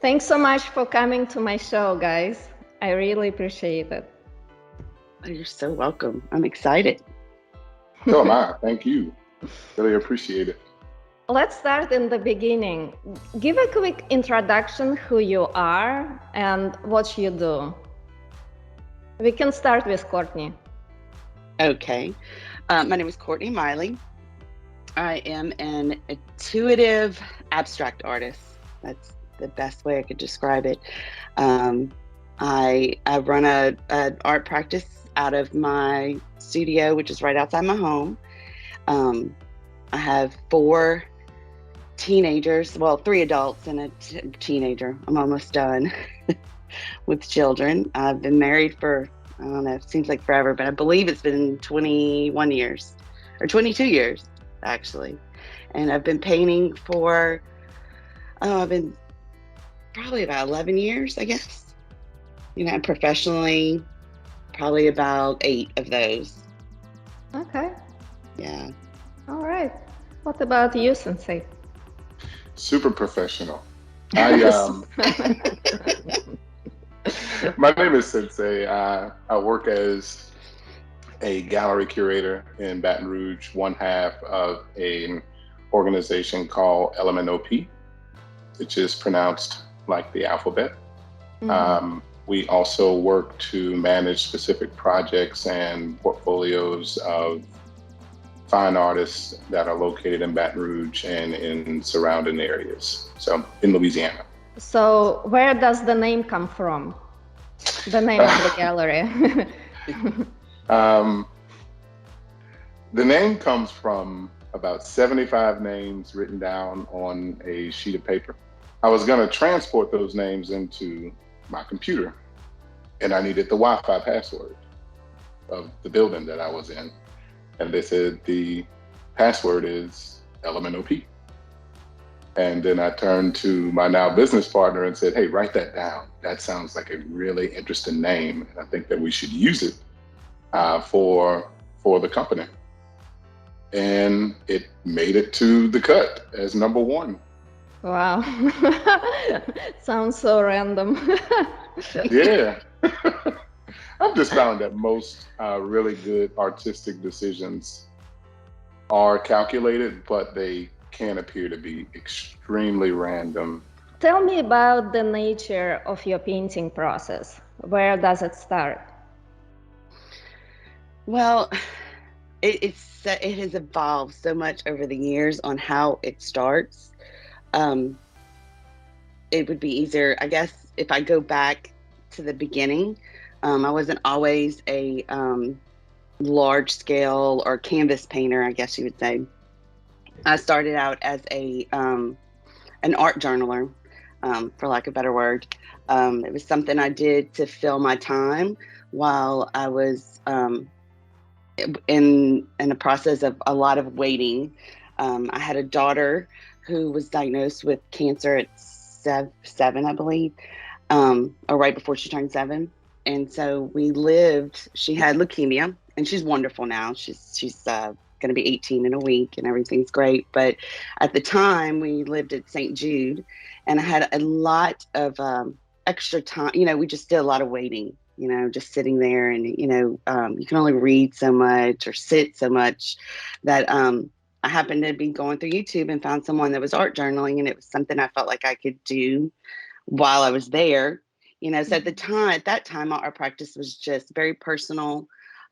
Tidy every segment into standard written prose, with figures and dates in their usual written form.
Thanks so much for coming to my show, guys. I really appreciate it. Oh, you're so welcome. I'm excited. So am I. Thank you. Really appreciate it. Let's start in the beginning. Give a quick introduction who you are and what you do. We can start with Courtney. Okay. My name is Courtney Miley. I am an intuitive abstract artist. That's the best way I could describe it. I run a art practice out of my studio, which is right outside my home. I have 4 teenagers, well, 3 adults and a teenager. I'm almost done with children. I've been married for, I don't know, it seems like forever, but I believe it's been 21 years or 22 years, actually. And I've been painting for, I've been probably about 11 years, I guess. Professionally, probably about 8 of those. Okay. Yeah. All right. What about you, Sensei? Super professional. My name is Sensei. I work as a gallery curator in Baton Rouge, one half of an organization called Ellemnop.art, which is pronounced like the alphabet. We also work to manage specific projects and portfolios of fine artists that are located in Baton Rouge and in surrounding areas, so in Louisiana. So where does the name come from? The name of the gallery. The name comes from about 75 names written down on a sheet of paper. I was going to transport those names into my computer, and I needed the Wi-Fi password of the building that I was in. And they said the password is Ellemnop. And then I turned to my now business partner and said, hey, write that down. That sounds like a really interesting name. And I think that we should use it for the company. And it made it to the cut as number 1. Wow. Sounds so random. Yeah. I've just found that most really good artistic decisions are calculated, but they can appear to be extremely random. Tell me about the nature of your painting process. Where does it start? Well, it has evolved so much over the years on how it starts. It would be easier, I guess, if I go back to the beginning. I wasn't always a large scale or canvas painter, I guess you would say. I started out as an art journaler, for lack of a better word. It was something I did to fill my time while I was in the process of a lot of waiting. I had a daughter who was diagnosed with cancer at 7, I believe, or right before she turned 7. And so she had leukemia, and she's wonderful now. She's going to be 18 in a week, and everything's great. But at the time, we lived at St. Jude, and I had a lot of extra time. We just did a lot of waiting, just sitting there. And, you can only read so much or sit so much that I happened to be going through YouTube and found someone that was art journaling, and it was something I felt like I could do while I was there. So at that time, my art practice was just very personal.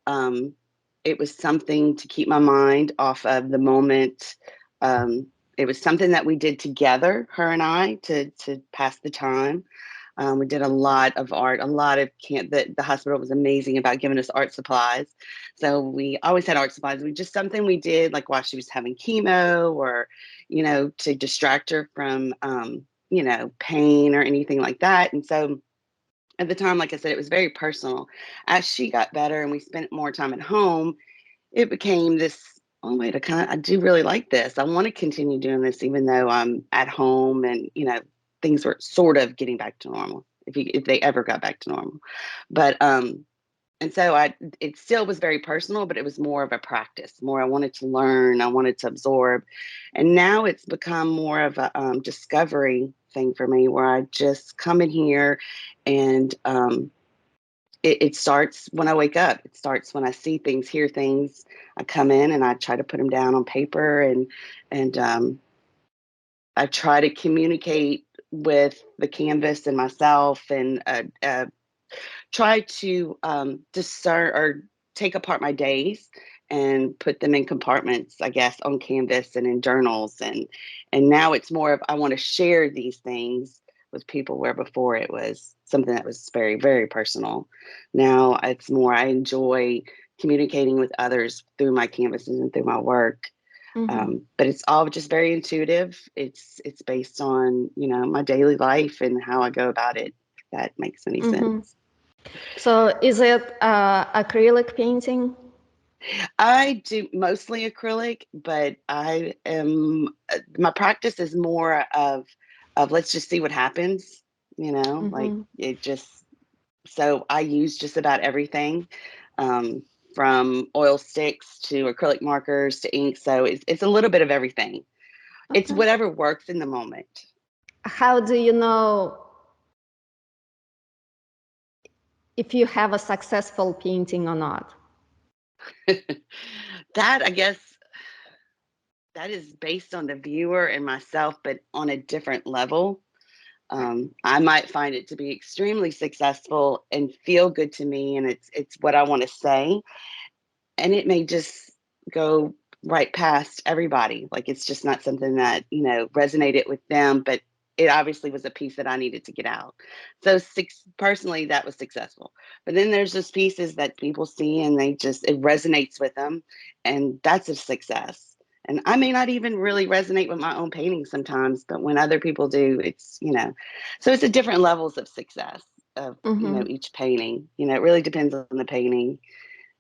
It was something to keep my mind off of the moment. It was something that we did together, her and I, to pass the time. We did a lot of art, the hospital was amazing about giving us art supplies. So we always had art supplies. Something we did like while she was having chemo or, to distract her from, pain or anything like that. And so at the time, like I said, it was very personal. As she got better and we spent more time at home, it became this, oh, wait, I do really like this. I want to continue doing this, even though I'm at home and, things were sort of getting back to normal, if they ever got back to normal. But, and so it still was very personal, but it was more of a practice, more I wanted to learn, I wanted to absorb. And now it's become more of a discovery thing for me, where I just come in here and it starts when I wake up. It starts when I see things, hear things. I come in and I try to put them down on paper, and I try to communicate with the canvas and myself, and try to discern or take apart my days and put them in compartments, I guess, on canvas and in journals. And now it's more of I want to share these things with people, where before it was something that was very, very personal. Now it's more I enjoy communicating with others through my canvases and through my work. But it's all just very intuitive. It's based on, my daily life and how I go about it, if that makes any sense. So is it acrylic painting? I do mostly acrylic, but my practice is more of let's just see what happens, like it just, so I use just about everything, from oil sticks to acrylic markers to ink. So it's a little bit of everything. It's whatever works in the moment. How do you know if you have a successful painting or not? That, I guess, that is based on the viewer and myself, but on a different level. I might find it to be extremely successful and feel good to me, and it's what I want to say, and it may just go right past everybody. Like it's just not something that resonated with them, but it obviously was a piece that I needed to get out. So personally, that was successful. But then there's just pieces that people see and it resonates with them, and that's a success. And I may not even really resonate with my own painting sometimes, but when other people do, it's, so it's a different levels of success of, each painting. It really depends on the painting,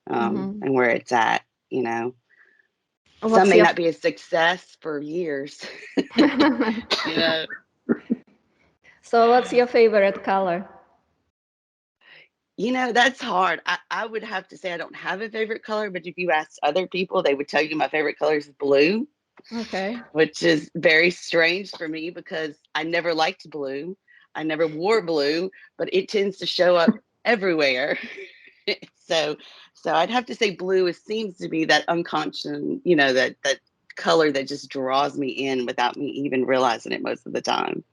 and where it's at, Some may not be a success for years. So what's your favorite color? That's hard. I would have to say I don't have a favorite color, but if you asked other people, they would tell you my favorite color is blue. Okay. Which is very strange for me because I never liked blue. I never wore blue, but it tends to show up everywhere. So I'd have to say blue seems to be that unconscious, that color that just draws me in without me even realizing it most of the time.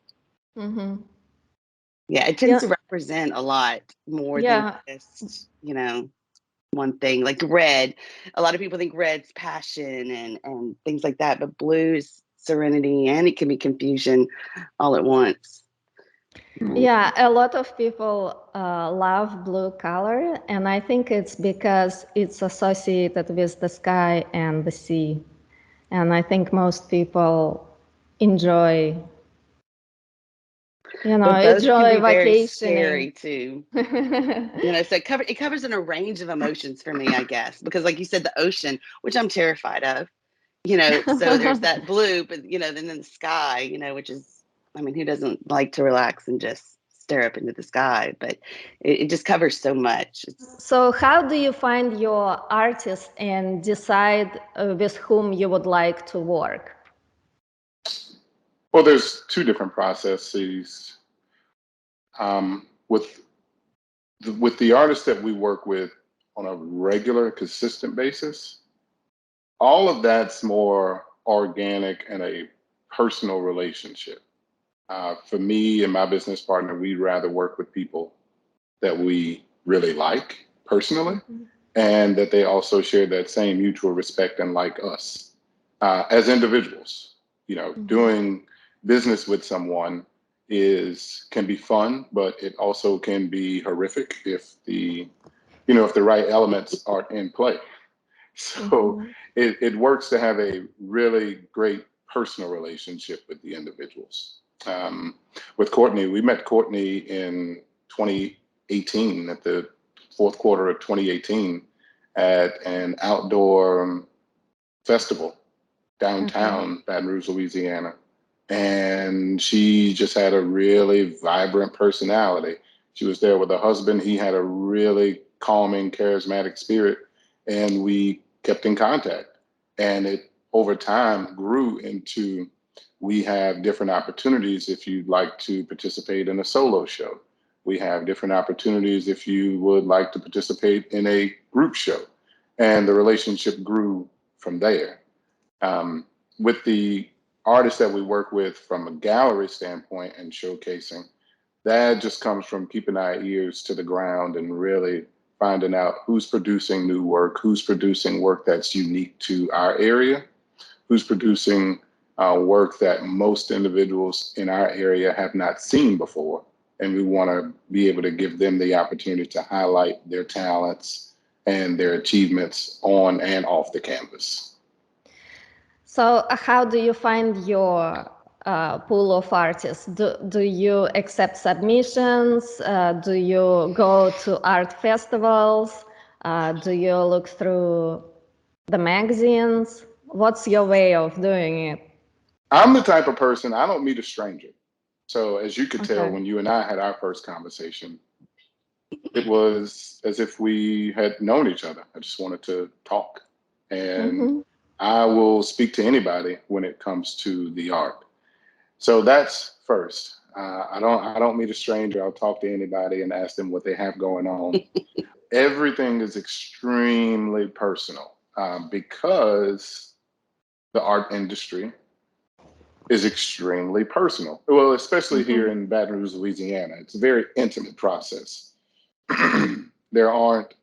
Yeah, it tends to represent a lot more than just, one thing. Like red, a lot of people think red's passion and things like that, but blue is serenity, and it can be confusion all at once. Yeah, a lot of people love blue color, and I think it's because it's associated with the sky and the sea. And I think most people enjoy, But both can be very vacationing. scary too. So it covers in a range of emotions for me, I guess, because like you said, the ocean, which I'm terrified of, so there's that blue, but then the sky, which is, who doesn't like to relax and just stare up into the sky? But it just covers so much. So how do you find your artist and decide with whom you would like to work? Well, there's two different processes. With the artists that we work with on a regular, consistent basis, all of that's more organic and a personal relationship. For me and my business partner, we'd rather work with people that we really like personally, and that they also share that same mutual respect and like us as individuals. Doing business with someone can be fun, but it also can be horrific if the right elements aren't in play. So it works to have a really great personal relationship with the individuals. With Courtney, we met Courtney in 2018, at the fourth quarter of 2018, at an outdoor festival downtown Baton Rouge, Louisiana. And she just had a really vibrant personality. She was there with her husband. He had a really calming, charismatic spirit, and we kept in contact. And it over time grew into We have different opportunities if you'd like to participate in a solo show. We have different opportunities if you would like to participate in a group show. And the relationship grew from there. With the artists that we work with from a gallery standpoint and showcasing, that just comes from keeping our ears to the ground and really finding out who's producing new work, who's producing work that's unique to our area, who's producing work that most individuals in our area have not seen before. And we want to be able to give them the opportunity to highlight their talents and their achievements on and off the canvas. So how do you find your pool of artists? Do you accept submissions? Do you go to art festivals? Do you look through the magazines? What's your way of doing it? I'm the type of person, I don't meet a stranger. So as you could tell, Okay. when you and I had our first conversation, it was as if we had known each other. I just wanted to talk. And I will speak to anybody when it comes to the art. So that's first. I don't meet a stranger. I'll talk to anybody and ask them what they have going on. Everything is extremely personal because the art industry is extremely personal. Well, especially here in Baton Rouge, Louisiana, it's a very intimate process. There aren't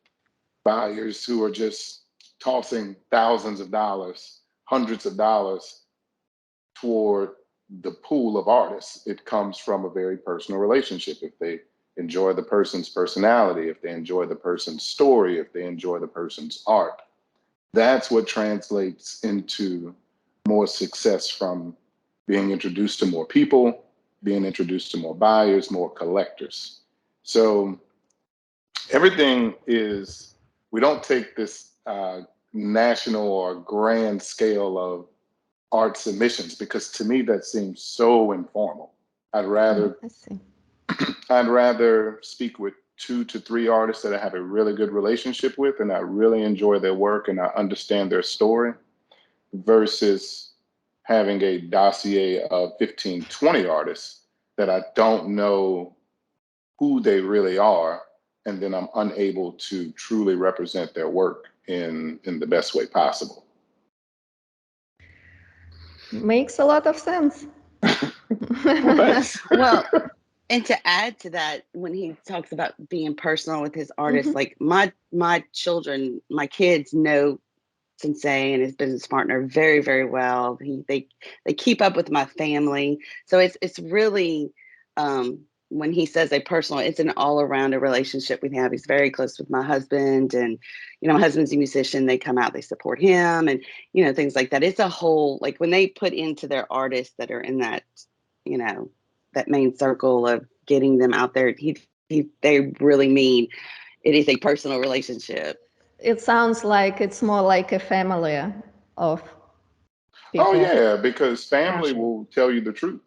buyers who are just tossing thousands of dollars, hundreds of dollars toward the pool of artists. It comes from a very personal relationship. If they enjoy the person's personality, if they enjoy the person's story, if they enjoy the person's art, that's what translates into more success from being introduced to more people, being introduced to more buyers, more collectors. So everything is, we don't take this national or grand scale of art submissions because to me that seems so informal. I'd rather speak with 2 to 3 artists that I have a really good relationship with and I really enjoy their work and I understand their story versus having a dossier of 15, 20 artists that I don't know who they really are, and then I'm unable to truly represent their work in the best way possible. Makes a lot of sense. Well, and to add to that, when he talks about being personal with his artists, like my children, my kids know Sensei and his business partner very, very well. They keep up with my family, so it's really when he says a personal, it's an all around a relationship we have. He's very close with my husband, and my husband's a musician. They come out, they support him, and things like that. It's a whole, like when they put into their artists that are in that that main circle of getting them out there. They really mean it is a personal relationship. It sounds like it's more like a family of people. Oh yeah, because family will tell you the truth.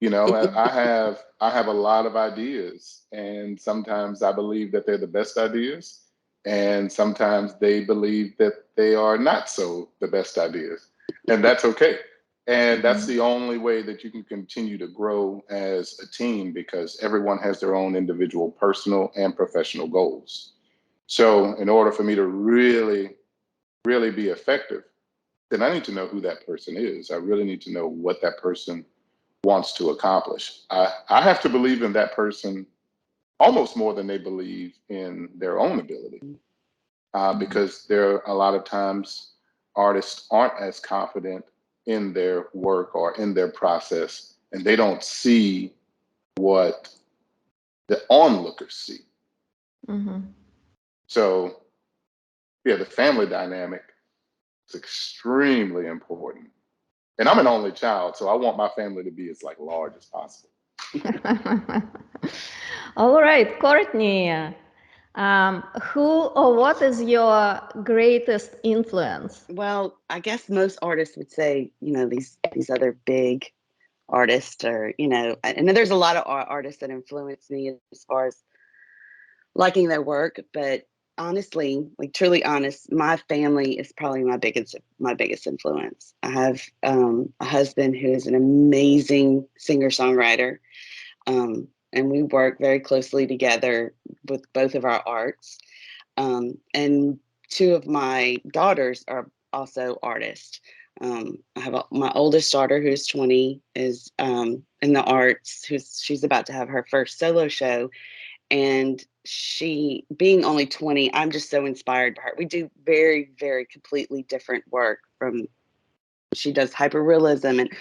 I have a lot of ideas, and sometimes I believe that they're the best ideas, and sometimes they believe that they are not so the best ideas, and that's okay. And that's the only way that you can continue to grow as a team because everyone has their own individual personal and professional goals. So in order for me to really, really be effective, then I need to know who that person is. I really need to know what that person wants to accomplish. I have to believe in that person almost more than they believe in their own ability. Because there are a lot of times artists aren't as confident in their work or in their process, and they don't see what the onlookers see. So, yeah, the family dynamic is extremely important. And I'm an only child, so I want my family to be as large as possible. All right, Courtney, who or what is your greatest influence? Well, I guess most artists would say, these other big artists or, and there's a lot of artists that influence me as far as liking their work, but honestly, like truly honest, my family is probably my biggest influence. I have a husband who is an amazing singer-songwriter, and we work very closely together with both of our arts. And two of my daughters are also artists. I have my oldest daughter, who's 20, is in the arts. She's about to have her first solo show, and she, being only 20, I'm just so inspired by her. We do very, very completely different work. From She does hyperrealism, and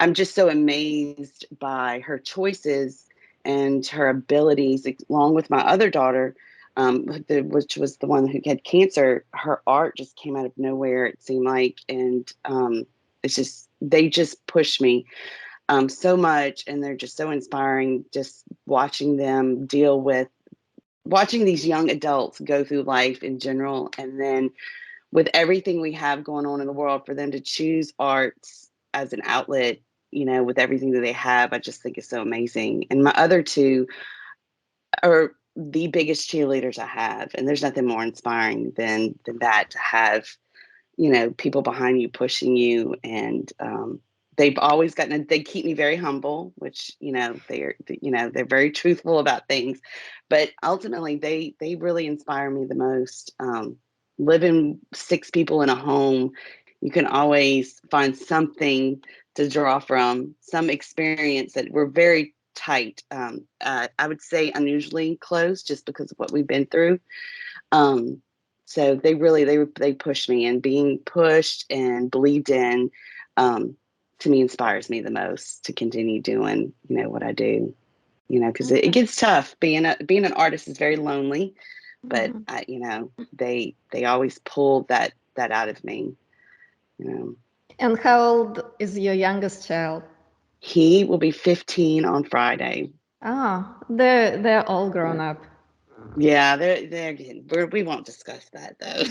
I'm just so amazed by her choices and her abilities, along with my other daughter, which was the one who had cancer. Her art just came out of nowhere, it seemed like, and it's just, they just push me so much, and they're just so inspiring. Just watching these young adults go through life in general, and then with everything we have going on in the world, for them to choose arts as an outlet, with everything that they have, I just think is so amazing. And my other two are the biggest cheerleaders I have, and there's nothing more inspiring than that, to have people behind you pushing you. And they keep me very humble, which they're very truthful about things, but ultimately they really inspire me the most. Living six people in a home, you can always find something to draw from, some experience. That we're very tight, I would say unusually close, just because of what we've been through. So they push me, and being pushed and believed in, to me, inspires me the most to continue doing, what I do, because it gets tough. Being an artist is very lonely, but they always pull that out of me, you know. And how old is your youngest child? He will be 15 on Friday. Oh, they're all grown up. Yeah, they're getting. We won't discuss that though.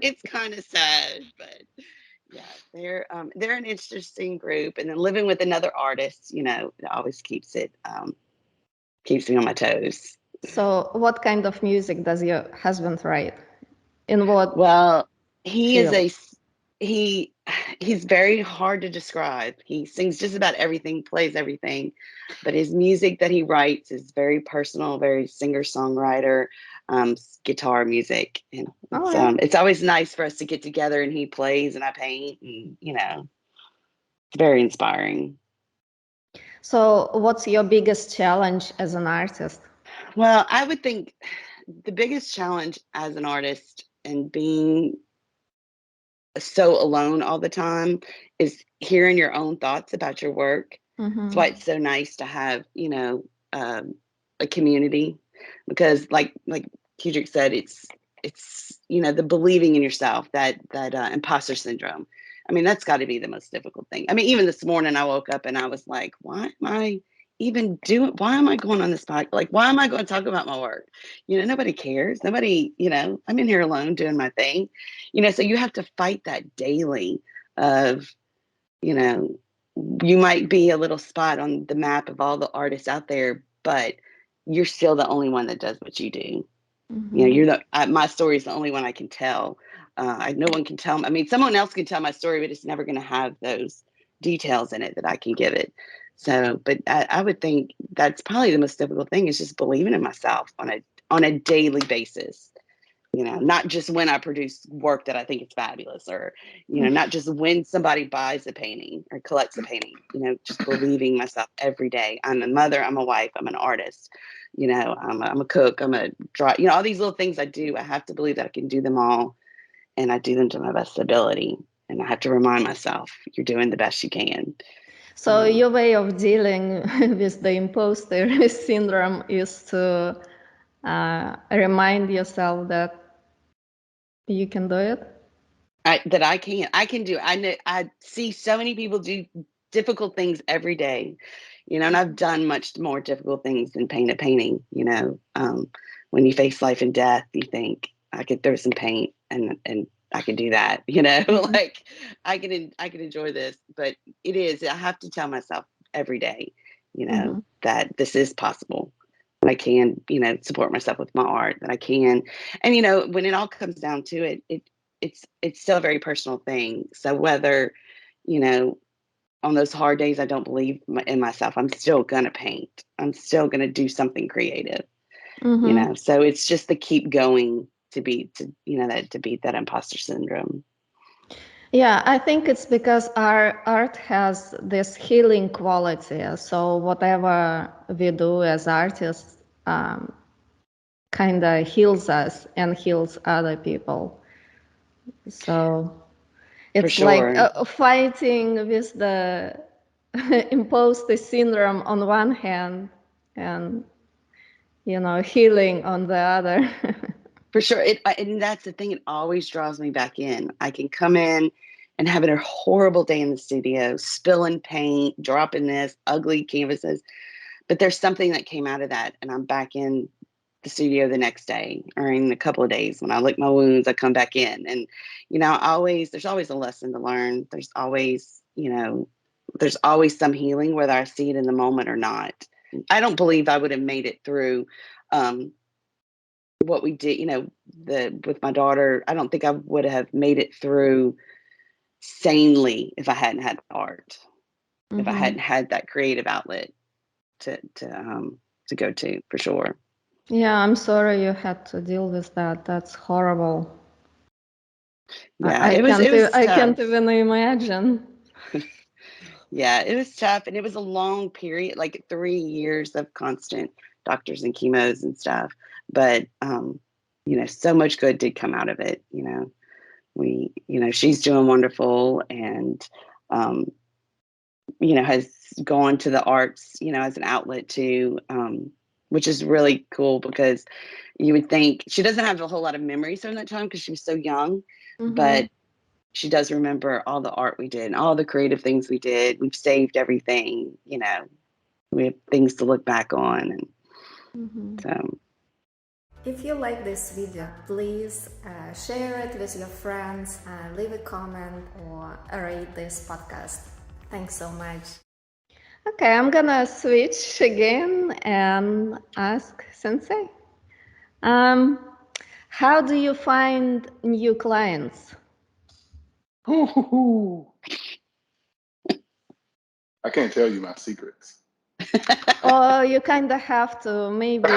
It's kind of sad, but yeah, they're an interesting group, and then living with another artist, it always keeps me on my toes. So, what kind of music does your husband write? In what Well, he is field? a he he's very hard to describe. He sings just about everything, plays everything, but his music that he writes is very personal, very singer-songwriter, guitar music. And Oh, yeah. it's always nice for us to get together, and he plays and I paint, and it's very inspiring. So, what's your biggest challenge as an artist? Well, I would think the biggest challenge as an artist, and being so alone all the time, is hearing your own thoughts about your work. That's Mm-hmm. why it's so nice to have, a community, because like Kedrick said, it's the believing in yourself, that imposter syndrome. I mean, that's got to be the most difficult thing. I mean, even this morning I woke up and I was like, why am I going on this podcast? Like, why am I going to talk about my work? Nobody cares. Nobody, I'm in here alone doing my thing. So you have to fight that daily of, you know, you might be a little spot on the map of all the artists out there, but you're still the only one that does what you do. Mm-hmm. My story is the only one I can tell. No one can tell. I mean, someone else can tell my story, but it's never going to have those details in it that I can give it. So, but I would think that's probably the most difficult thing, is just believing in myself on a daily basis. Not just when I produce work that I think is fabulous, or, not just when somebody buys a painting or collects a painting, just believing myself every day. I'm a mother, I'm a wife, I'm an artist, I'm a cook, I'm a draw, all these little things I do. I have to believe that I can do them all, and I do them to my best ability. And I have to remind myself, you're doing the best you can. So, your way of dealing with the imposter syndrome is to remind yourself that you can do it. I can do. I know, I see so many people do difficult things every day, and I've done much more difficult things than paint a painting. When you face life and death, you think, I could throw some paint and I can do that. Mm-hmm. Like, I can enjoy this, but I have to tell myself every day, Mm-hmm. that this is possible. that I can, support myself with my art, that I can. And, when it all comes down to it, it's still a very personal thing. So whether, you know, on those hard days I don't believe in myself, I'm still going to paint. I'm still going to do something creative, Mm-hmm. So it's just the keep going to beat that imposter syndrome. Yeah, I think it's because our art has this healing quality. So whatever we do as artists kind of heals us and heals other people. So For it's like sure. fighting with the imposter syndrome on one hand and, healing on the other. For sure. And that's the thing. It always draws me back in. I can come in and having a horrible day in the studio, spilling paint, dropping this, ugly canvases. But there's something that came out of that. And I'm back in the studio the next day or in a couple of days. When I lick my wounds, I come back in. And, there's always a lesson to learn. There's always some healing, whether I see it in the moment or not. I don't believe I would have made it through what we did, with my daughter. I don't think I would have made it through sanely if I hadn't had art, if I hadn't had that creative outlet to go to, for sure. Yeah, I'm sorry you had to deal with that. That's horrible. Yeah, I it was can't. it was I tough. can't even imagine. Yeah, it was tough, and it was a long period, like 3 years of constant doctors and chemos and stuff. But so much good did come out of it. She's doing wonderful, and um, has gone to the arts, as an outlet too, which is really cool because you would think she doesn't have a whole lot of memories from that time because she was so young, Mm-hmm. but she does remember all the art we did and all the creative things we did. We've saved everything, we have things to look back on. And Mm-hmm. so, If you like this video, please share it with your friends, leave a comment or rate this podcast. Thanks so much. Okay, I'm gonna switch again and ask Sensei. How do you find new clients? Ooh. I can't tell you my secrets. Or you kind of have to, maybe.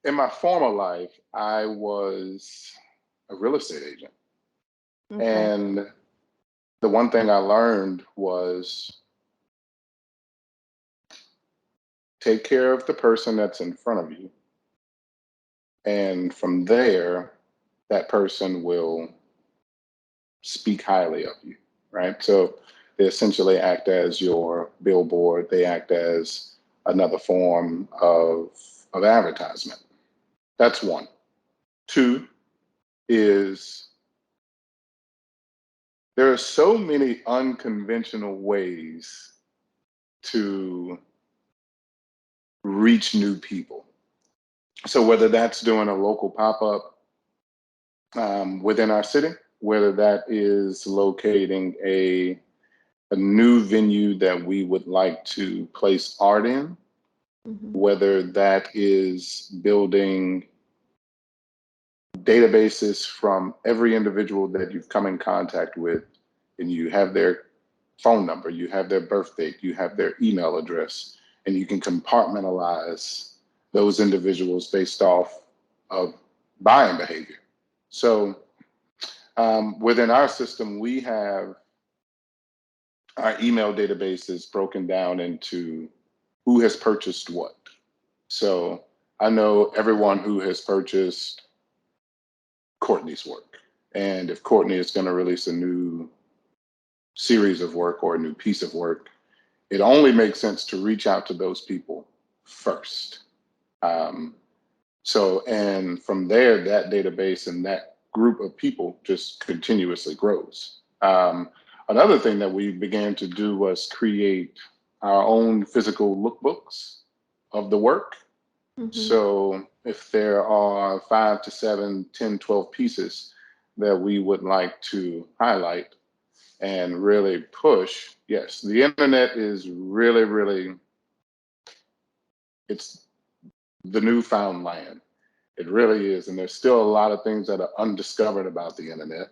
In my former life, I was a real estate agent. Okay. And the one thing I learned was take care of the person that's in front of you. And from there, that person will speak highly of you, right? So they essentially act as your billboard. They act as another form of advertisement. That's one. Two is there are so many unconventional ways to reach new people. So whether that's doing a local pop-up within our city, whether that is locating a new venue that we would like to place art in, whether that is building databases from every individual that you've come in contact with, and you have their phone number, you have their birth date, you have their email address, and you can compartmentalize those individuals based off of buying behavior. So within our system, we have our email databases broken down into who has purchased what. So I know everyone who has purchased Courtney's work. And if Courtney is going to release a new series of work or a new piece of work, it only makes sense to reach out to those people first. And from there, that database and that group of people just continuously grows. Another thing that we began to do was create our own physical lookbooks of the work. So if there are 5 to 7, 10, 12 pieces that we would like to highlight and really push, yes, the internet is really, really it's the newfound land. It really is. And there's still a lot of things that are undiscovered about the internet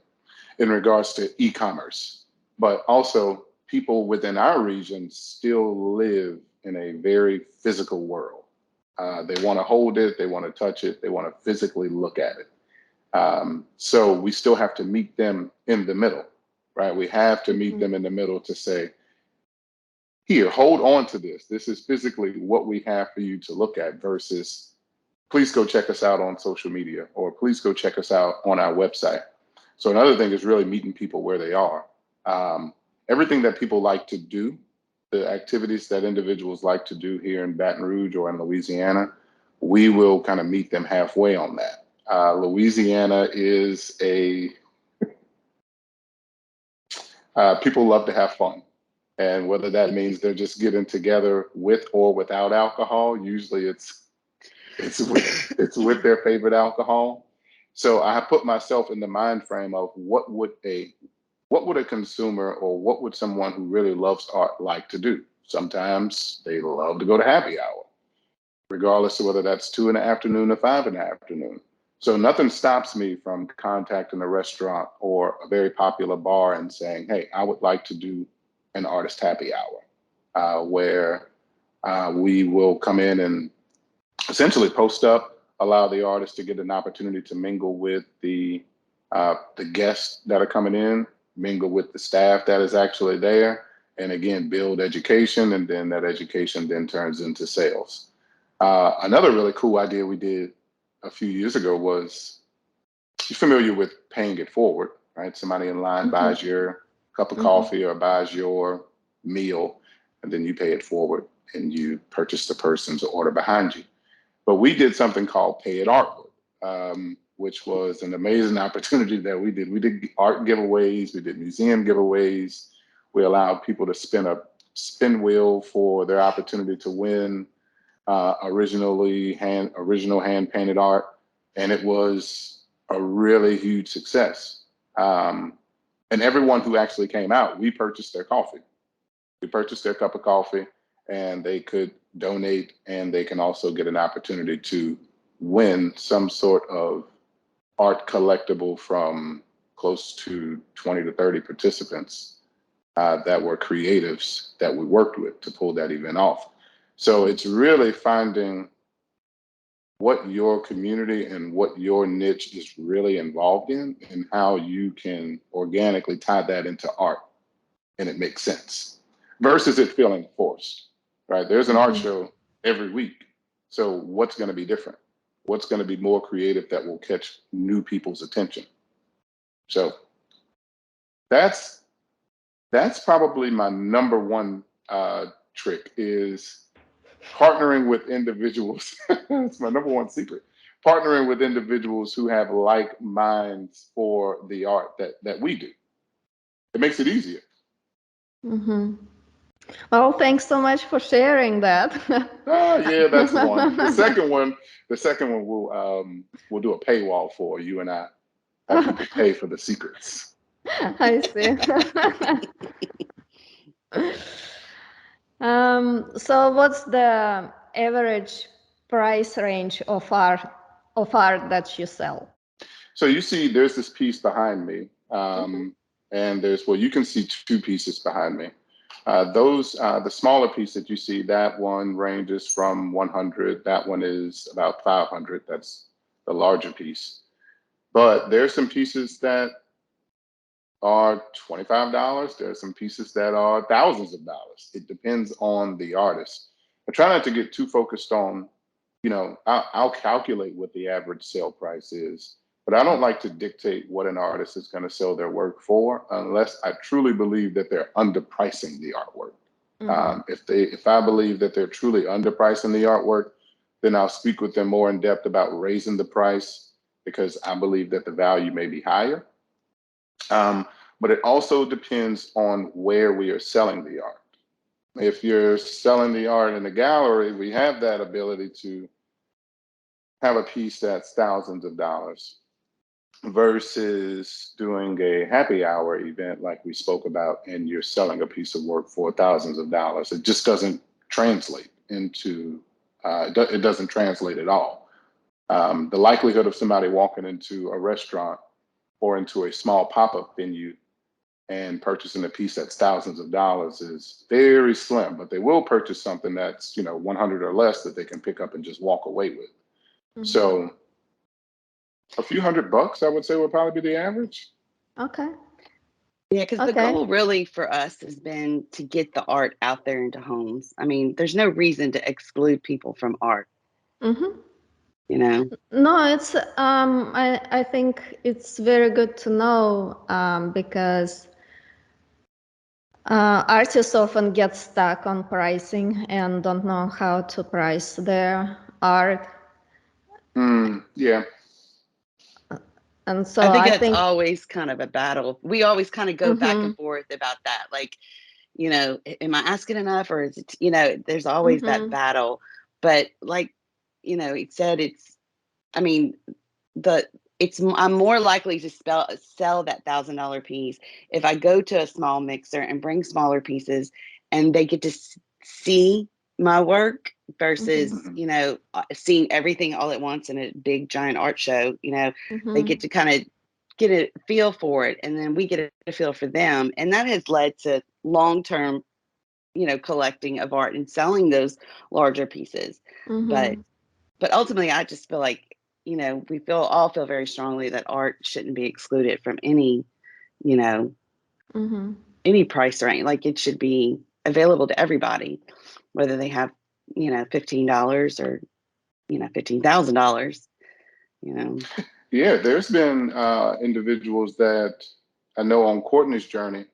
in regards to e-commerce. But also, people within our region still live in a very physical world. They want to hold it, they want to touch it, they want to physically look at it. So we still have to meet them in the middle, right? We have to meet them in the middle to say, here, hold on to this. This is physically what we have for you to look at versus, please go check us out on social media, or please go check us out on our website. So another thing is really meeting people where they are. Everything that people like to do, the activities that individuals like to do here in Baton Rouge or in Louisiana, we will kind of meet them halfway on that. Louisiana is people love to have fun. And whether that means they're just getting together with or without alcohol, usually it's with their favorite alcohol. So I have put myself in the mind frame of what would a consumer, or what would someone who really loves art like to do? Sometimes they love to go to happy hour, regardless of whether that's 2 in the afternoon or 5 in the afternoon. So nothing stops me from contacting a restaurant or a very popular bar and saying, hey, I would like to do an artist happy hour, where we will come in and essentially post up, allow the artist to get an opportunity to mingle with the guests that are coming in, mingle with the staff that is actually there, and again, build education, and then that education then turns into sales. Another really cool idea we did a few years ago was, you're familiar with paying it forward, right? Somebody in line buys your cup of coffee or buys your meal, and then you pay it forward and you purchase the person's order behind you. But we did something called Pay It Artwood, which was an amazing opportunity that we did. We did art giveaways, we did museum giveaways. We allowed people to spin a spin wheel for their opportunity to win original hand painted art, and it was a really huge success. And everyone who actually came out, we purchased their coffee. We purchased their cup of coffee, and they could donate, and they can also get an opportunity to win some sort of art collectible from close to 20 to 30 participants that were creatives that we worked with to pull that event off. So it's really finding what your community and what your niche is really involved in, and how you can organically tie that into art and it makes sense, versus it feeling forced, right? There's an art show every week. So what's going to be different? What's going to be more creative that will catch new people's attention? So that's probably my number one trick, is partnering with individuals. It's my number one secret. Partnering with individuals who have like minds for the art that we do. It makes it easier. Well, thanks so much for sharing that. Yeah, that's one. The second one we'll do a paywall for you and I. Have people pay for the secrets. I see. So what's the average price range of art that you sell? So you see, there's this piece behind me, and you can see 2 pieces behind me. The smaller piece that you see, that one ranges from 100. That one is about 500. That's the larger piece. But there's some pieces that are $25. There's some pieces that are thousands of dollars. It depends on the artist. I try not to get too focused on, I'll calculate what the average sale price is, but I don't like to dictate what an artist is going to sell their work for unless I truly believe that they're underpricing the artwork. If I believe that they're truly underpricing the artwork, then I'll speak with them more in depth about raising the price, because I believe that the value may be higher. But it also depends on where we are selling the art. If you're selling the art in a gallery, we have that ability to have a piece that's thousands of dollars, versus doing a happy hour event like we spoke about, and you're selling a piece of work for thousands of dollars. It just doesn't translate into It doesn't translate at all. The likelihood of somebody walking into a restaurant or into a small pop-up venue and purchasing a piece that's thousands of dollars is very slim, but they will purchase something that's, 100 or less that they can pick up and just walk away with. Mm-hmm. So a few $100, I would say, would probably be the average. Okay. Yeah, because the goal really for us has been to get the art out there into homes. I mean, there's no reason to exclude people from art. Mm-hmm. No, it's I think it's very good to know because artists often get stuck on pricing and don't know how to price their art. Yeah. And so I think that's always kind of a battle. We always kind of go back and forth about that. Like, am I asking enough, or is it, there's always that battle. But like, it said, I'm more likely to sell that $1,000 piece if I go to a small mixer and bring smaller pieces and they get to see my work versus, seeing everything all at once in a big giant art show. They get to kind of get a feel for it, and then we get a feel for them. And that has led to long-term, collecting of art and selling those larger pieces. But ultimately, I just feel like, we all feel very strongly that art shouldn't be excluded from any, any price range. Like, it should be available to everybody, whether they have, $15 or, $15,000, Yeah, there's been individuals that I know on Courtney's journey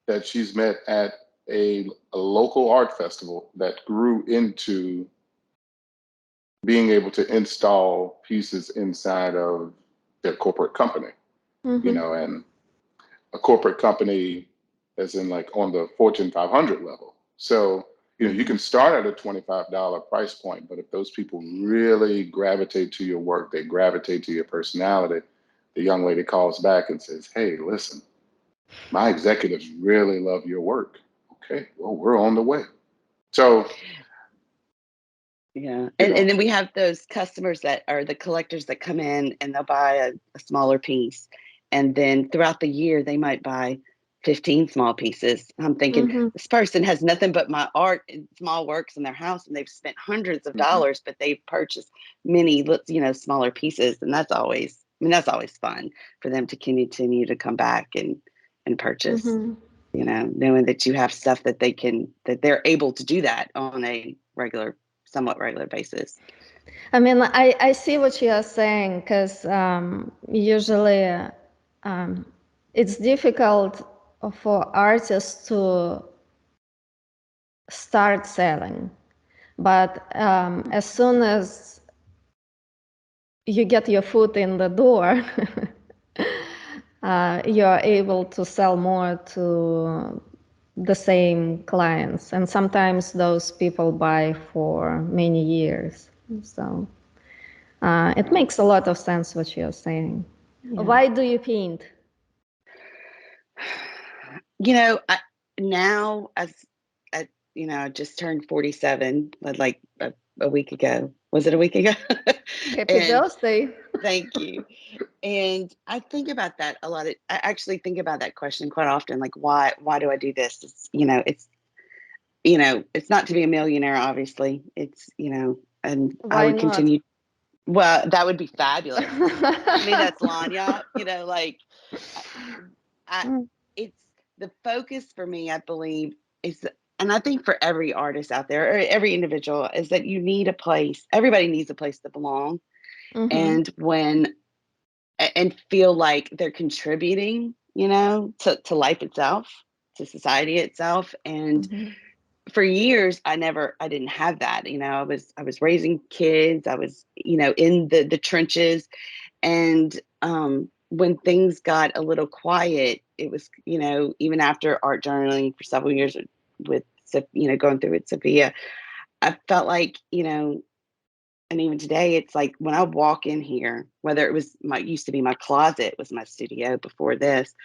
that she's met at a local art festival that grew into being able to install pieces inside of their corporate company, and a corporate company as in like on the Fortune 500 level. So, you can start at a $25 price point, but if those people really gravitate to your work, they gravitate to your personality, the young lady calls back and says, "Hey, listen, my executives really love your work." Okay, well, we're on the way. So, yeah. And then we have those customers that are the collectors that come in and they'll buy a smaller piece. And then throughout the year, they might buy 15 small pieces. I'm thinking, this person has nothing but my art and small works in their house, and they've spent hundreds of dollars, but they've purchased many, smaller pieces. And that's always fun for them to continue to come back and purchase, knowing that you have stuff that they're able to do that on a somewhat regular basis. I mean, I see what you are saying, because usually it's difficult for artists to start selling. But as soon as you get your foot in the door, you're able to sell more to the same clients. And sometimes those people buy for many years. So it makes a lot of sense what you're saying. Yeah. Why do you paint? Now I just turned 47, like a week ago. Was it a week ago? Happy birthday. Thank you. And I think about that a lot. I actually think about that question quite often. Like, why do I do this? It's not to be a millionaire, obviously. It's, and why I would not? continue. Well, that would be fabulous. I mean, that's Lanya, it's the focus for me, I believe, is, and I think for every artist out there, or every individual, is that you need a place. Everybody needs a place to belong. And and feel like they're contributing, to life itself, to society itself. And for years, I didn't have that. I was raising kids. I was, in the trenches. And when things got a little quiet, it was, even after art journaling for several years with, going through with Sophia, I felt like, and even today, it's like when I walk in here, whether it was used to be my closet was my studio before this,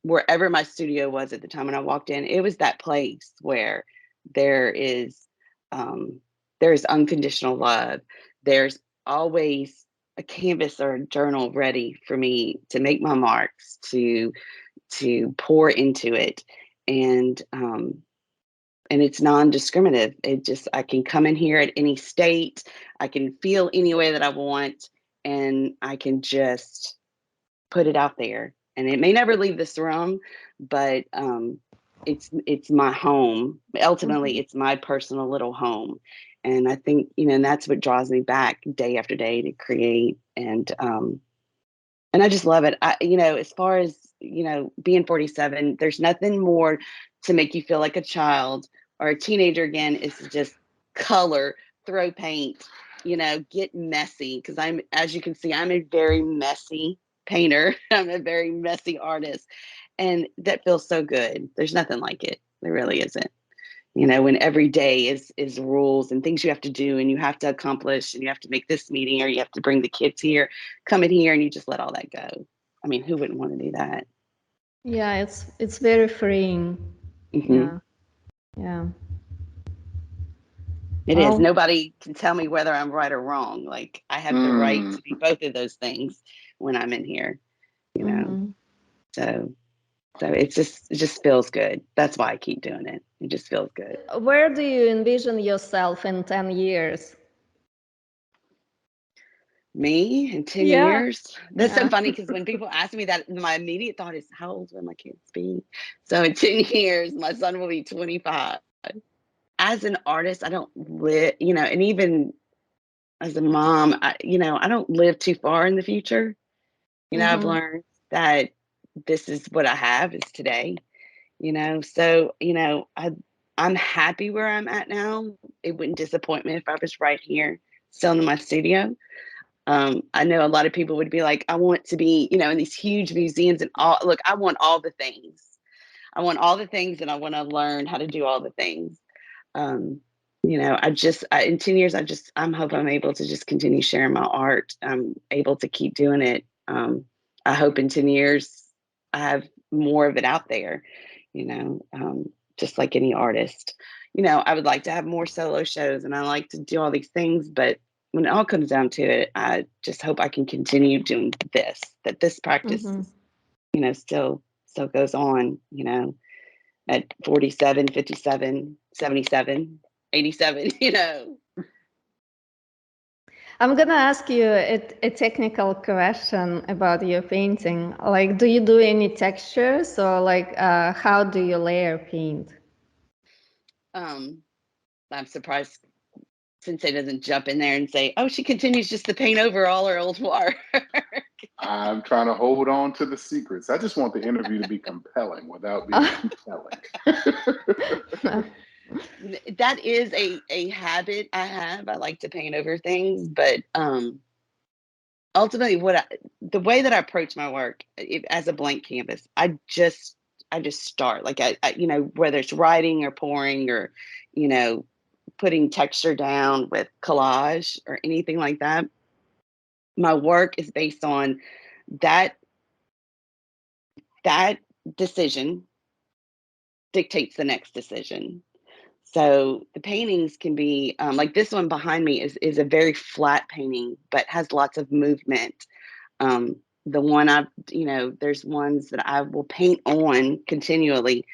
wherever my studio was at the time when I walked in, it was that place where there is there's unconditional love. There's always a canvas or a journal ready for me to make my marks, to pour into it. And it's non-discriminative. I can come in here at any state. I can feel any way that I want, and I can just put it out there. And it may never leave this room, but it's my home. Ultimately, it's my personal little home. And I think, that's what draws me back day after day to create. And I just love it. As far as, being 47, there's nothing more to make you feel like a child or a teenager again, is to just color, throw paint, get messy. Because as you can see, I'm a very messy painter. I'm a very messy artist. And that feels so good. There's nothing like it. There really isn't. When every day is rules and things you have to do and you have to accomplish and you have to make this meeting or you have to bring the kids here, come in here, and you just let all that go. I mean, who wouldn't want to do that? Yeah, it's very freeing. Mm-hmm. Yeah. It is. Nobody can tell me whether I'm right or wrong. Like, I have the right to be both of those things when I'm in here, So it just feels good. That's why I keep doing it. It just feels good. Where do you envision yourself in 10 years? Me in 10 years? That's so funny, because when people ask me that, my immediate thought is, how old will my kids be? So in 10 years, my son will be 25. As an artist, I don't live, and even as a mom, I don't live too far in the future. I've learned that this is what I have is today, so, I'm happy where I'm at now. It wouldn't disappoint me if I was right here, still in my studio. I know a lot of people would be like, I want to be, in these huge museums and all. Look, I want all the things. I want all the things, and I want to learn how to do all the things. In 10 years, I'm hoping I'm able to just continue sharing my art. I'm able to keep doing it. I hope in 10 years, I have more of it out there, just like any artist. I would like to have more solo shows, and I like to do all these things, but when it all comes down to it, I just hope I can continue doing that this practice, still goes on, at 47, 57, 77, 87, I'm gonna ask you a technical question about your painting. Like, do you do any textures, or like, how do you layer paint? I'm surprised Sensei doesn't jump in there and say, "Oh, she continues just to paint over all her old work." I'm trying to hold on to the secrets. I just want the interview to be compelling without being compelling. That is a habit I have. I like to paint over things, but ultimately, the way that I approach my work, as a blank canvas, I just start. Like, I whether it's writing or pouring or putting texture down with collage or anything like that. My work is based on that decision dictates the next decision. So the paintings can be like this one behind me is a very flat painting, but has lots of movement. The one there's ones that I will paint on continually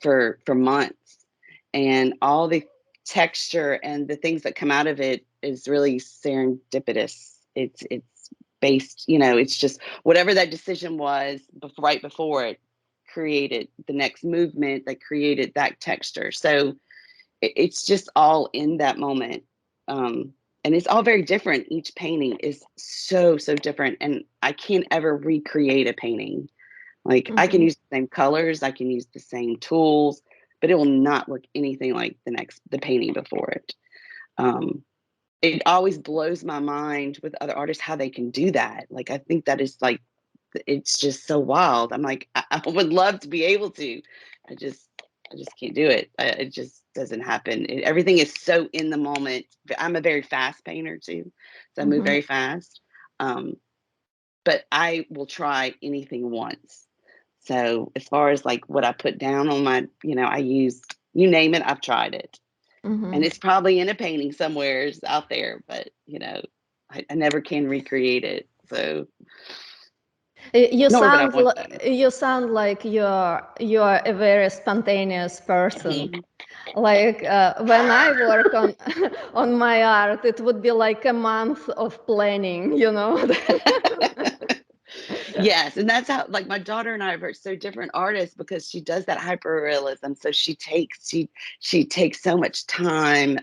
for months, and all the texture and the things that come out of it is really serendipitous. It's based, it's just whatever that decision was right before it created the next movement that created that texture. So it's just all in that moment. And it's all very different. Each painting is so different, and I can't ever recreate a painting. Like, I can use the same colors, I can use the same tools, but it will not look anything like the painting before it. It always blows my mind with other artists how they can do that. Like, I think that is like, it's just so wild. I'm like, I would love to be able to. I just can't do it. It just doesn't happen. Everything is so in the moment. I'm a very fast painter too, so I move very fast. But I will try anything once. So as far as like what I put down on my, I use, you name it, I've tried it. And it's probably in a painting somewhere out there, but I never can recreate it. So You nor that I sound want to. you sound like you're a very spontaneous person. Like when I work on on my art, it would be like a month of planning, Yes, and that's how, like, my daughter and I are so different artists because she does that hyper realism. So she takes so much time.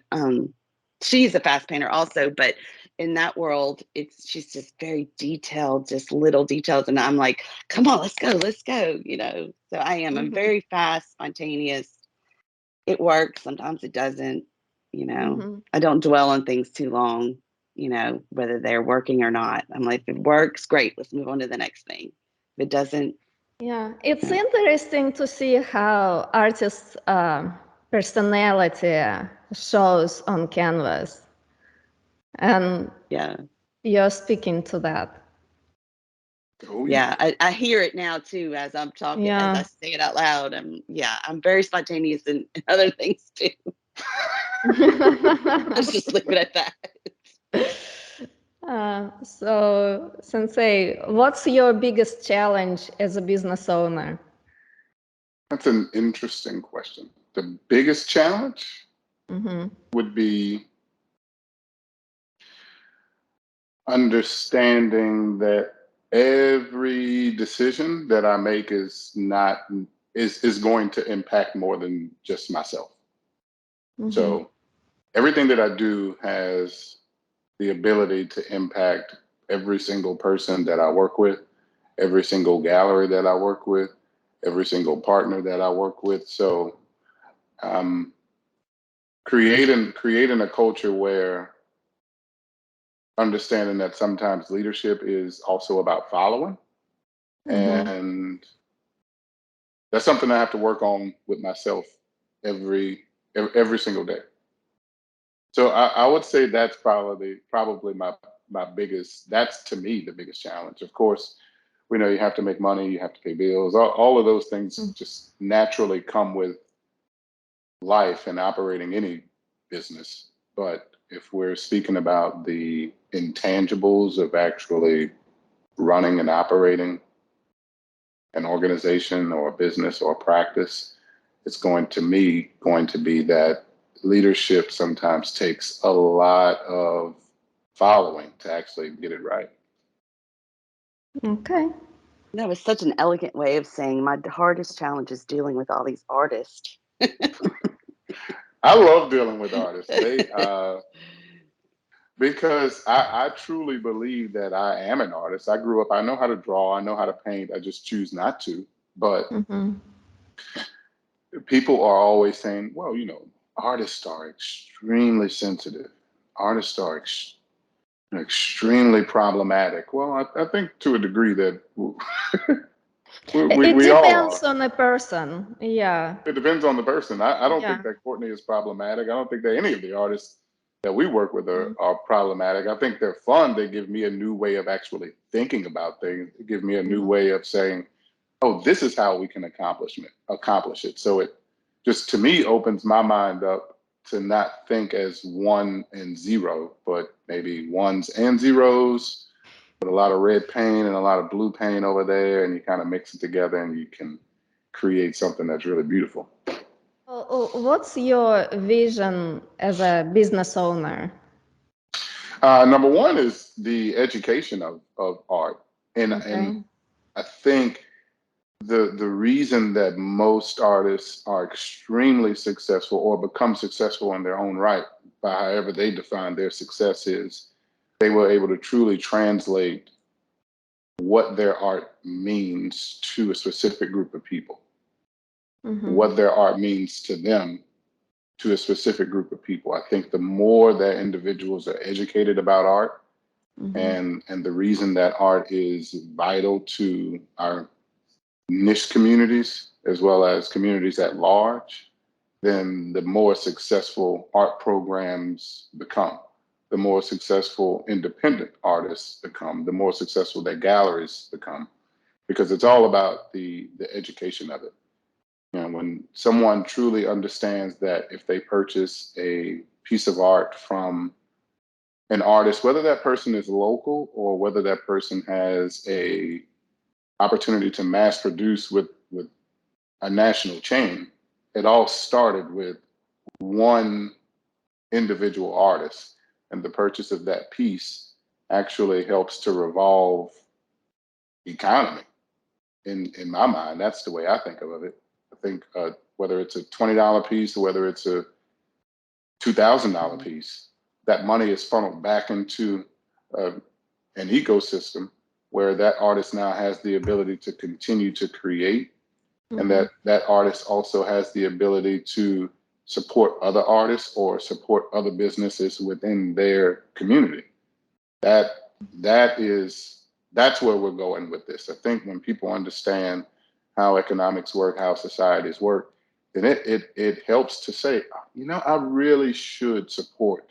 She's a fast painter also, but in that world, she's just very detailed, just little details, and I'm like, come on, let's go, let's go. So I'm very fast, spontaneous. It works. Sometimes it doesn't. I don't dwell on things too long. Whether they're working or not. I'm like, if it works, great. Let's move on to the next thing. If it doesn't, Yeah, it's interesting to see how artists' personality shows on canvas, and yeah, you're speaking to that. Oh, yeah. I hear it now too as I'm talking, as I Yeah. say it out loud. I'm very spontaneous in other things too. Let's just leave it at that. So, Sensei, what's your biggest challenge as a business owner? that's an interesting question. The biggest challenge would be understanding that every decision that I make is going to impact more than just myself. So everything that I do has the ability to impact every single person that I work with, every single gallery that I work with, every single partner that I work with. So creating a culture where understanding that sometimes leadership is also about following. And that's something I have to work on with myself every single day. So I would say that's probably my biggest. That's to me the biggest challenge. Of course, we know you have to make money, you have to pay bills. All of those things just naturally come with life and operating any business. But if we're speaking about the intangibles of actually running and operating an organization or a business or a practice, it's going to be that leadership sometimes takes a lot of following to actually get it right. Okay. That was such an elegant way of saying my hardest challenge is dealing with all these artists. I love dealing with artists. Because I truly believe that I am an artist. I grew up, I know how to draw, I know how to paint, I just choose not to. But people are always saying, well, artists are extremely sensitive. Artists are extremely problematic. Well, I think to a degree that It we all are. depends on a person. Yeah. It depends on the person. I don't think that Courtney is problematic. I don't think that any of the artists that we work with are problematic. I think they're fun. They give me a new way of actually thinking about things. They give me a new way of saying, oh, this is how we can accomplish it. So it just, to me, opens my mind up to not think as one and zero, but maybe ones and zeros with a lot of red paint and a lot of blue paint over there, and you kind of mix it together and you can create something that's really beautiful. What's your vision as a business owner? Number one is the education of art. And I think the reason that most artists are extremely successful or become successful in their own right, by however they define their success, is they were able to truly translate what their art means to a specific group of people, what their art means to them, to a specific group of people. I think the more that individuals are educated about art, and the reason that art is vital to our niche communities as well as communities at large, then the more successful art programs become, the more successful independent artists become, the more successful their galleries become, because it's all about the education of it. When someone truly understands that if they purchase a piece of art from an artist, whether that person is local or whether that person has a opportunity to mass produce with a national chain, it all started with one individual artist. And the purchase of that piece actually helps to revolve economy. In my mind, that's the way I think of it. I think whether it's a $20 piece or whether it's a $2,000 piece, that money is funneled back into an ecosystem where that artist now has the ability to continue to create, and that artist also has the ability to support other artists or support other businesses within their community. That's where we're going with this. I think when people understand how economics work, how societies work, then it helps to say, I really should support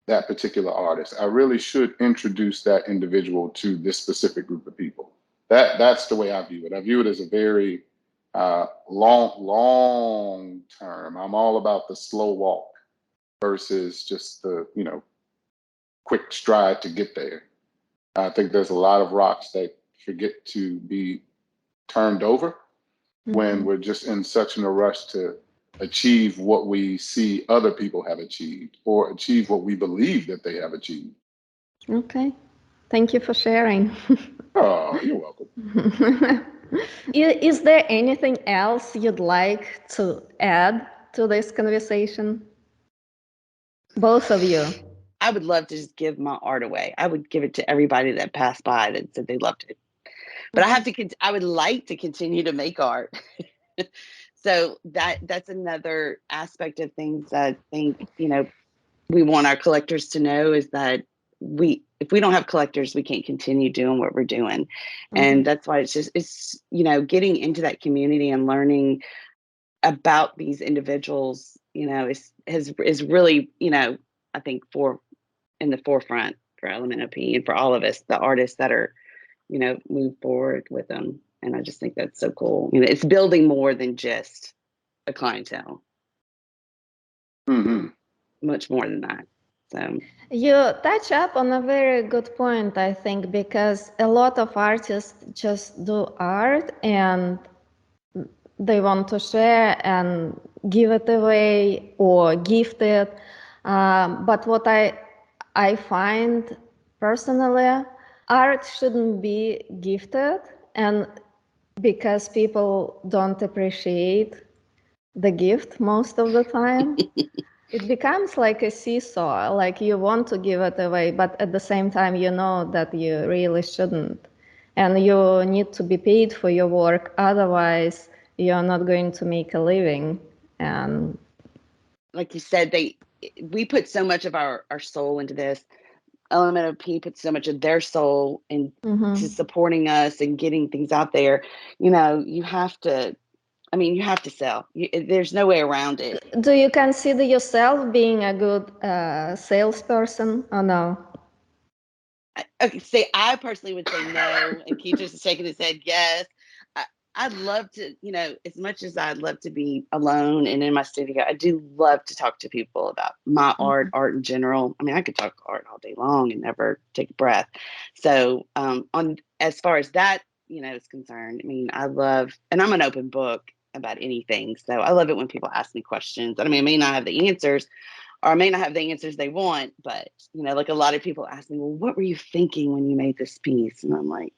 that particular artist. I really should introduce that individual to this specific group of people. That's the way I view it. I view it as a very long term. I'm all about the slow walk versus just the quick stride to get there. I think there's a lot of rocks that forget to be turned over when we're just in such a rush to achieve what we see other people have achieved or achieve what we believe that they have achieved. Okay. Thank you for sharing. Oh, you're welcome. Is there anything else you'd like to add to this conversation? Both of you. I would love to just give my art away. I would give it to everybody that passed by that said they loved it. But I would like to continue to make art. So that's another aspect of things that I think, we want our collectors to know is that if we don't have collectors, we can't continue doing what we're doing. And that's why it's getting into that community and learning about these individuals, is really, I think in the forefront for Ellemnop and for all of us, the artists that are, move forward with them. And I just think that's so cool. It's building more than just a clientele. Much more than that. So you touch up on a very good point, I think, because a lot of artists just do art and they want to share and give it away or gift it. But what I find personally, art shouldn't be gifted, and because people don't appreciate the gift most of the time, it becomes like a seesaw. Like you want to give it away, but at the same time, you know that you really shouldn't. And you need to be paid for your work. Otherwise, you're not going to make a living. And like you said, we put so much of our soul into this. Ellemnop put so much of their soul into supporting us and getting things out there. You have to sell. There's no way around it. do you consider yourself being a good salesperson or no? Okay, I personally would say no, and Keith just shaking his head yes. I'd love to, as much as I'd love to be alone and in my studio, I do love to talk to people about my art in general. I mean, I could talk art all day long and never take a breath. So as far as that, is concerned, I mean, I love, and I'm an open book about anything. So I love it when people ask me questions. I mean, I may not have the answers, or I may not have the answers they want, but, like a lot of people ask me, well, what were you thinking when you made this piece? And I'm like,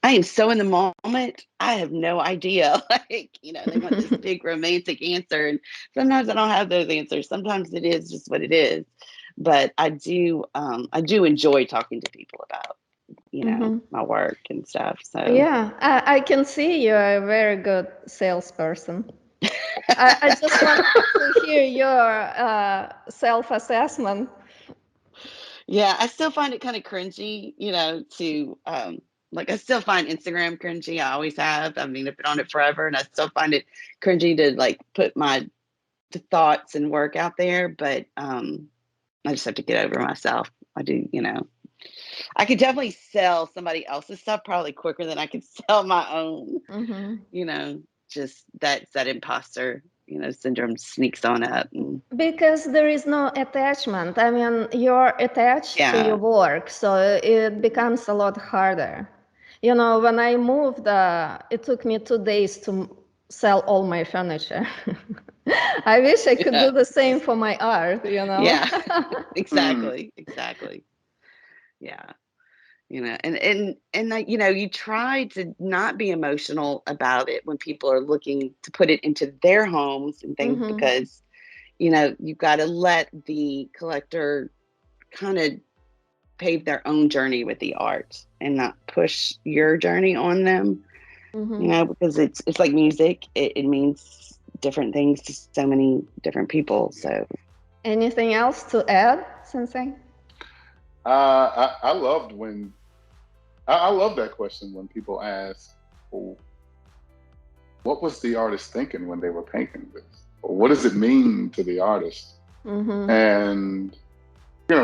I am so in the moment. I have no idea. They want this big romantic answer. And sometimes I don't have those answers. Sometimes it is just what it is. But I do enjoy talking to people about, my work and stuff. So yeah, I can see you're a very good salesperson. I just want to hear your self-assessment. Yeah, I still find it kind of cringy, to I still find Instagram cringy. I always have. I mean, I've been on it forever, and I still find it cringy to put my thoughts and work out there. But I just have to get over myself. I do, I could definitely sell somebody else's stuff probably quicker than I could sell my own. just that imposter, syndrome sneaks on up. Because there is no attachment. I mean, you're attached to your work, so it becomes a lot harder. When I moved, it took me 2 days to sell all my furniture. I wish I could do the same for my art, Yeah, exactly. Yeah. And you try to not be emotional about it when people are looking to put it into their homes and things, because, you've got to let the collector kind of pave their own journey with the art and not push your journey on them, because it's like music. It means different things to so many different people. So anything else to add, Sensei? I loved when I love that question when people ask, well, what was the artist thinking when they were painting this? Or what does it mean to the artist? And,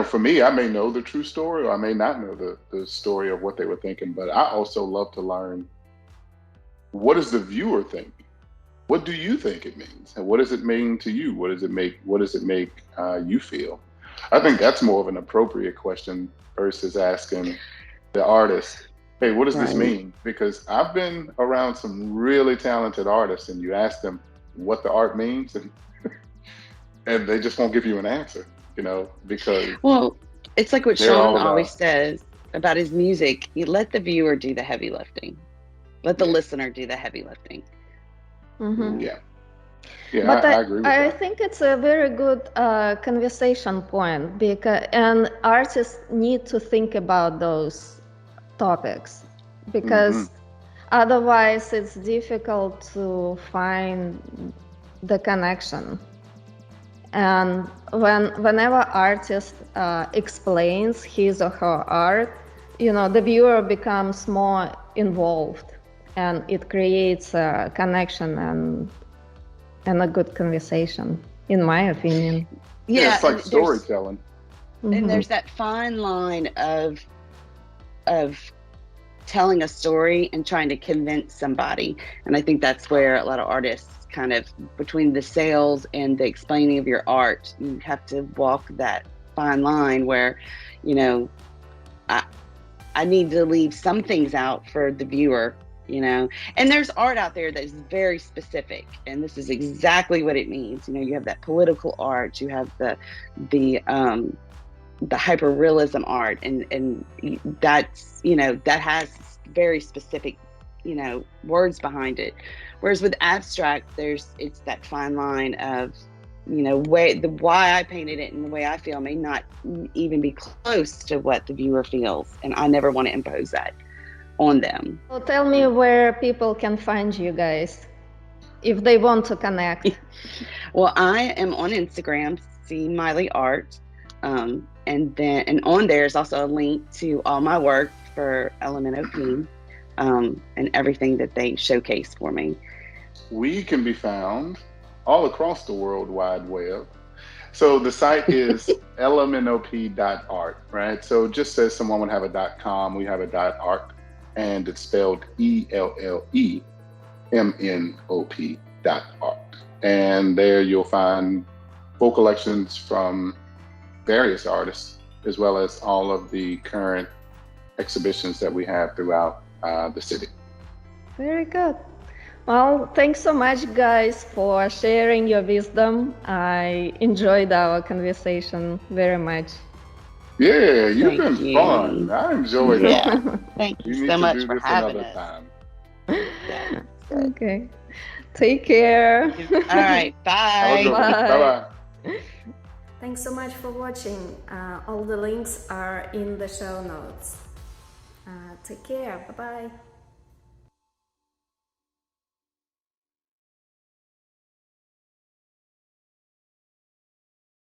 for me, I may know the true story, or I may not know the story of what they were thinking, but I also love to learn, what does the viewer think? What do you think it means? And what does it mean to you? What does it make you feel? I think that's more of an appropriate question versus asking the artist, hey, what does this mean? Because I've been around some really talented artists, and you ask them what the art means, and they just won't give you an answer, because... Well, it's like what Sean always says about his music. You let the viewer do the heavy lifting. Let the listener do the heavy lifting. Yeah, but I agree with that. I think it's a very good conversation point, and artists need to think about those topics, because otherwise it's difficult to find the connection. And whenever artist explains his or her art, the viewer becomes more involved, and it creates a connection and a good conversation, in my opinion. Yeah, it's like storytelling. And there's that fine line of telling a story and trying to convince somebody. And I think that's where a lot of artists kind of, between the sales and the explaining of your art, you have to walk that fine line where, I need to leave some things out for the viewer, and there's art out there that is very specific, and this is exactly what it means. You have that political art, you have the hyper realism art, and that's, that has very specific, words behind it. Whereas with abstract, it's that fine line of, why I painted it and the way I feel may not even be close to what the viewer feels, and I never want to impose that on them. Well, tell me where people can find you guys if they want to connect. Well, I am on Instagram, Sensei Miley Art, and on there is also a link to all my work for Ellemnop.art, and everything that they showcase for me. We can be found all across the World Wide Web. So the site is Ellemnop.art, right? So just as someone would have a .com, we have a .art, and it's spelled ELLEMNOP.art. And there you'll find full collections from various artists, as well as all of the current exhibitions that we have throughout the city. Very good. Well, thanks so much, guys, for sharing your wisdom. I enjoyed our conversation very much. Yeah, you've been fun. I enjoyed it. Thank you so much for having us. Time. Yeah, okay. Take care. All right. Bye. Bye. Thanks so much for watching. All the links are in the show notes. Take care. Bye-bye.